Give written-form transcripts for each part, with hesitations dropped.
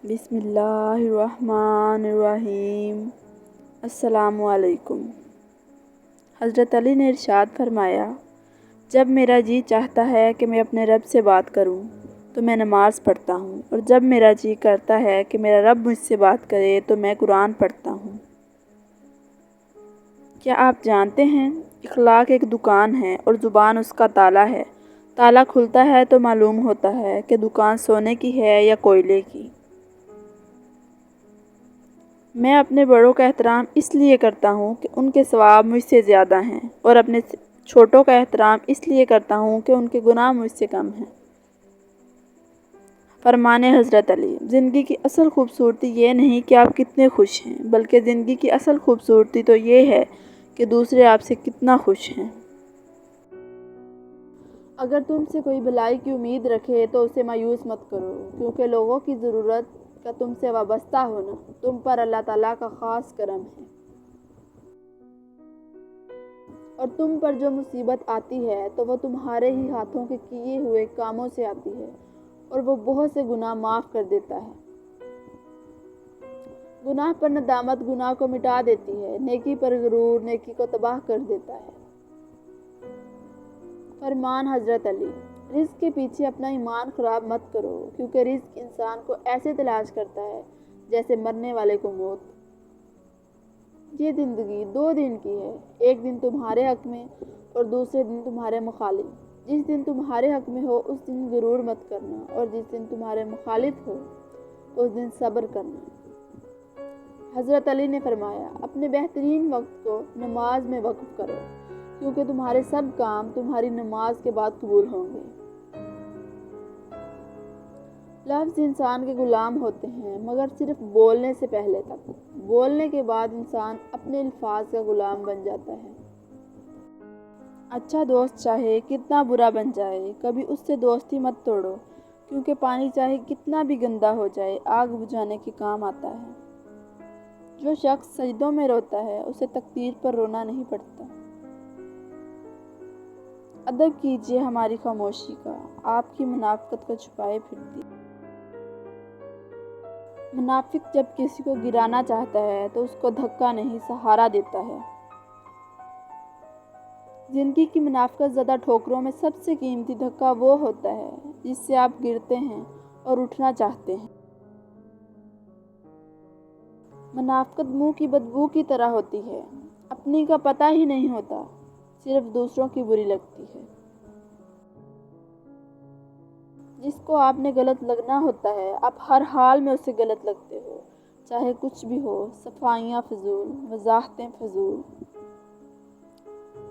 بسم اللہ الرحمن الرحیم۔ السلام علیکم۔ حضرت علی نے ارشاد فرمایا، جب میرا جی چاہتا ہے کہ میں اپنے رب سے بات کروں تو میں نماز پڑھتا ہوں، اور جب میرا جی کرتا ہے کہ میرا رب مجھ سے بات کرے تو میں قرآن پڑھتا ہوں۔ کیا آپ جانتے ہیں، اخلاق ایک دکان ہے اور زبان اس کا تالا ہے۔ تالا کھلتا ہے تو معلوم ہوتا ہے کہ دکان سونے کی ہے یا کوئلے کی۔ میں اپنے بڑوں کا احترام اس لیے کرتا ہوں کہ ان کے ثواب مجھ سے زیادہ ہیں، اور اپنے چھوٹوں کا احترام اس لیے کرتا ہوں کہ ان کے گناہ مجھ سے کم ہیں۔ فرمان حضرت علی، زندگی کی اصل خوبصورتی یہ نہیں کہ آپ کتنے خوش ہیں، بلکہ زندگی کی اصل خوبصورتی تو یہ ہے کہ دوسرے آپ سے کتنا خوش ہیں۔ اگر تم سے کوئی بھلائی کی امید رکھے تو اسے مایوس مت کرو، کیونکہ لوگوں کی ضرورت کا تم سے وابستہ ہونا تم پر اللہ تعالیٰ کا خاص کرم ہے۔ اور تم پر جو مصیبت آتی ہے تو وہ تمہارے ہی ہاتھوں کے کیے ہوئے کاموں سے آتی ہے، اور وہ بہت سے گناہ معاف کر دیتا ہے۔ گناہ پر ندامت گناہ کو مٹا دیتی ہے، نیکی پر غرور نیکی کو تباہ کر دیتا ہے۔ فرمان حضرت علی، رزق کے پیچھے اپنا ایمان خراب مت کرو، کیونکہ رزق انسان کو ایسے تلاش کرتا ہے جیسے مرنے والے کو موت۔ یہ زندگی 2 دن کی ہے، ایک دن تمہارے حق میں اور دوسرے دن تمہارے مخالف۔ جس دن تمہارے حق میں ہو اس دن غرور مت کرنا، اور جس دن تمہارے مخالف ہو اس دن صبر کرنا۔ حضرت علی نے فرمایا، اپنے بہترین وقت کو نماز میں وقف کرو، کیونکہ تمہارے سب کام تمہاری نماز کے بعد قبول ہوں گے۔ لفظ انسان کے غلام ہوتے ہیں، مگر صرف بولنے سے پہلے تک۔ بولنے کے بعد انسان اپنے الفاظ کا غلام بن جاتا ہے۔ اچھا دوست چاہے کتنا برا بن جائے، کبھی اس سے دوستی مت توڑو، کیونکہ پانی چاہے کتنا بھی گندا ہو جائے آگ بجھانے کے کام آتا ہے۔ جو شخص سجدوں میں روتا ہے اسے تقدیر پر رونا نہیں پڑتا۔ ادب کیجیے ہماری خاموشی کا، آپ کی منافقت کو چھپائے پھرتی۔ منافق جب کسی کو گرانا چاہتا ہے تو اس کو دھکا نہیں سہارا دیتا ہے۔ زندگی کی منافقت زدہ ٹھوکروں میں سب سے قیمتی دھکا وہ ہوتا ہے جس سے آپ گرتے ہیں اور اٹھنا چاہتے ہیں۔ منافقت منہ کی بدبو کی طرح ہوتی ہے، اپنی کا پتہ ہی نہیں ہوتا، صرف دوسروں کی بری لگتی ہے۔ جس کو آپ نے غلط لگنا ہوتا ہے آپ ہر حال میں اسے غلط لگتے ہو، چاہے کچھ بھی ہو، صفائیاں فضول، وضاحتیں فضول۔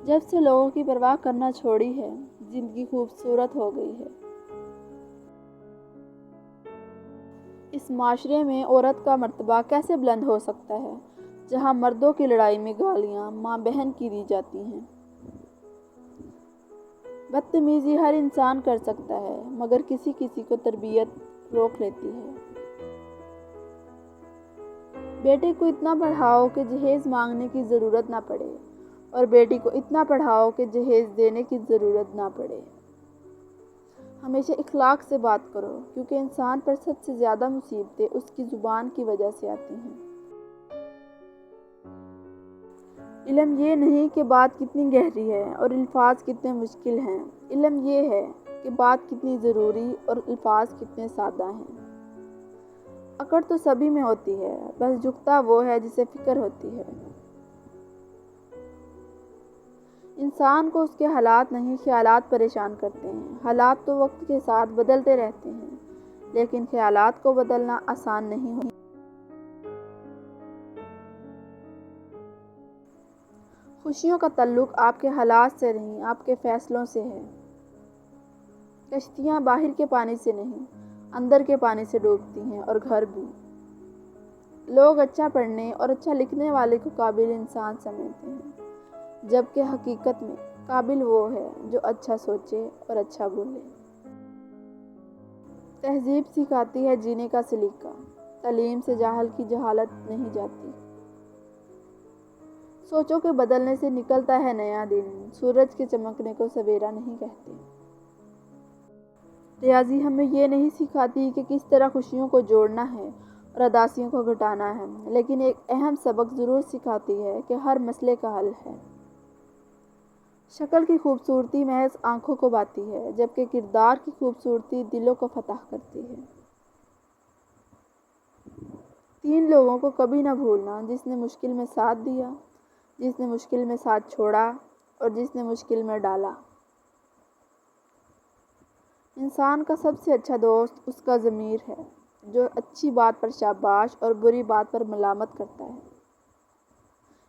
جب سے لوگوں کی پرواہ کرنا چھوڑی ہے، زندگی خوبصورت ہو گئی ہے۔ اس معاشرے میں عورت کا مرتبہ کیسے بلند ہو سکتا ہے، جہاں مردوں کی لڑائی میں گالیاں ماں بہن کی دی جاتی ہیں۔ بدتمیزی ہر انسان کر سکتا ہے، مگر کسی کسی کو تربیت روک لیتی ہے۔ بیٹے کو اتنا پڑھاؤ کہ جہیز مانگنے کی ضرورت نہ پڑے، اور بیٹی کو اتنا پڑھاؤ کہ جہیز دینے کی ضرورت نہ پڑے۔ ہمیشہ اخلاق سے بات کرو، کیونکہ انسان پر سب سے زیادہ مصیبتیں اس کی زبان کی وجہ سے آتی ہیں۔ علم یہ نہیں کہ بات کتنی گہری ہے اور الفاظ کتنے مشکل ہیں، علم یہ ہے کہ بات کتنی ضروری اور الفاظ کتنے سادہ ہیں۔ اکڑ تو سبھی میں ہوتی ہے، بس جھکتا وہ ہے جسے فکر ہوتی ہے۔ انسان کو اس کے حالات نہیں خیالات پریشان کرتے ہیں۔ حالات تو وقت کے ساتھ بدلتے رہتے ہیں، لیکن خیالات کو بدلنا آسان نہیں ہوتا۔ خوشیوں کا تعلق آپ کے حالات سے نہیں، آپ کے فیصلوں سے ہے۔ کشتیاں باہر کے پانی سے نہیں، اندر کے پانی سے ڈوبتی ہیں، اور گھر بھی۔ لوگ اچھا پڑھنے اور اچھا لکھنے والے کو قابل انسان سمجھتے ہیں، جبکہ حقیقت میں قابل وہ ہے جو اچھا سوچے اور اچھا بولے۔ تہذیب سکھاتی ہے جینے کا سلیقہ، تعلیم سے جاہل کی جہالت نہیں جاتی۔ سوچوں کے بدلنے سے نکلتا ہے نیا دن، سورج کے چمکنے کو سویرا نہیں کہتے۔ ریاضی ہمیں یہ نہیں سکھاتی کہ کس طرح خوشیوں کو جوڑنا ہے اور اداسیوں کو گھٹانا ہے، لیکن ایک اہم سبق ضرور سکھاتی ہے کہ ہر مسئلے کا حل ہے۔ شکل کی خوبصورتی محض آنکھوں کو بھاتی ہے، جبکہ کردار کی خوبصورتی دلوں کو فتح کرتی ہے۔ 3 لوگوں کو کبھی نہ بھولنا: جس نے مشکل میں ساتھ دیا، جس نے مشکل میں ساتھ چھوڑا، اور جس نے مشکل میں ڈالا۔ انسان کا سب سے اچھا دوست اس کا ضمیر ہے، جو اچھی بات پر شاباش اور بری بات پر ملامت کرتا ہے۔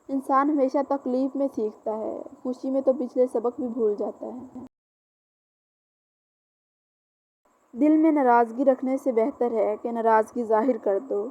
انسان ہمیشہ تکلیف میں سیکھتا ہے، خوشی میں تو پچھلے سبق بھی بھول جاتا ہے۔ دل میں ناراضگی رکھنے سے بہتر ہے کہ ناراضگی ظاہر کر دو۔